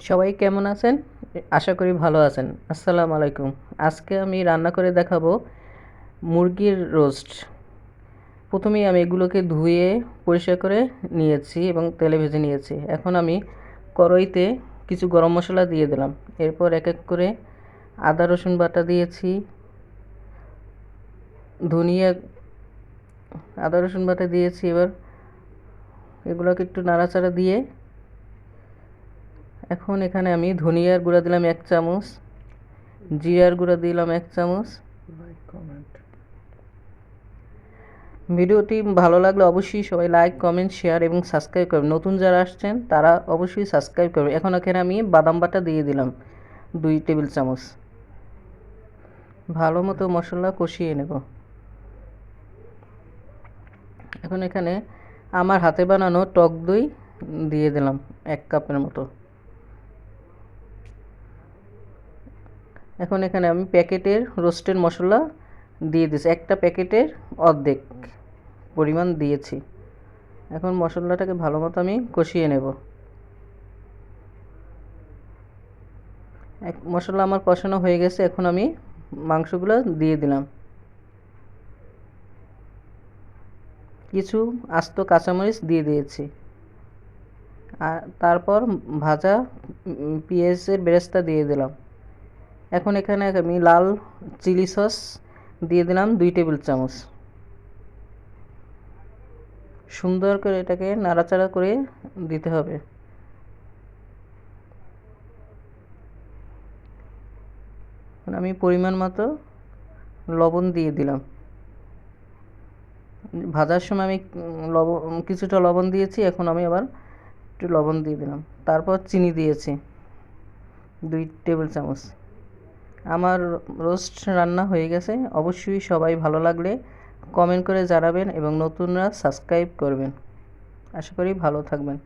সবাই কেমন আছেন? আশা করি ভালো আছেন। আসসালামু আলাইকুম। আজকে আমি রান্না করে দেখাবো মুরগির রোস্ট। প্রথমেই আমি এগুলোকে ধুয়ে পরিষ্কার করে নিয়েছি এবং তেলে ভেজে নিয়েছি। এখন আমি কড়াইতে কিছু গরম মশলা দিয়ে দিলাম। এরপর এক এক করে আদা রসুন বাটা দিয়েছি, ধনিয়া আদা রসুন বাটা দিয়েছি। এবার এগুলোকে একটু নাড়াচাড়া দিয়ে এখন এখানে আমি ধনিয়ার গুঁড়া দিলাম 1 চামচ, জিরার গুঁড়া দিলাম 1 চামচ। ভিডিওটি ভালো লাগলে অবশ্যই সবাই লাইক, কমেন্ট, শেয়ার এবং সাবস্ক্রাইব করবেন। নতুন যারা আসছেন তারা অবশ্যই সাবস্ক্রাইব করবেন। এখন এখানে আমি বাদাম বাটা দিয়ে দিলাম 2 টেবিল চামচ। ভালো মতো মশলা কষিয়ে নেব। এখন এখানে আমার হাতে বানানো টক দই দিয়ে দিলাম 1 কাপের মতো। এখন এখানে আমি প্যাকেটের রোস্টেড মশলা দিয়ে দিয়েছি, একটা প্যাকেটের অর্ধেক পরিমাণ দিয়েছি। এখন মশলাটাকে ভালো মতো আমি কষিয়ে নেব। মশলা আমার কষানো হয়ে গেছে। এখন আমি মাংসগুলো দিয়ে দিলাম। কিছু আস্ত কাঁচামরিচ দিয়ে দিয়েছি। আর তারপর ভাজা পেঁয়াজের বেরেস্তা দিয়ে দিলাম। এখন এখানে আমি লাল চিলি সস দিয়ে দিলাম 2 টেবিল চামচ। সুন্দর করে এটাকে নাড়াচাড়া করে দিতে হবে। আমি পরিমাণ মতো লবণ দিয়ে দিলাম। ভাজার সময় আমি কিছুটা লবণ দিয়েছি। এখন আমি আবার একটু লবণ দিয়ে দিলাম। তারপর চিনি দিয়েছি 2 টেবিল চামচ। আমার রোস্ট রান্না হয়ে গেছে। অবশ্যই সবাই ভালো লাগলে কমেন্ট করে জানাবেন এবং নতুনরা সাবস্ক্রাইব করবেন। আশা করি ভালো থাকবেন।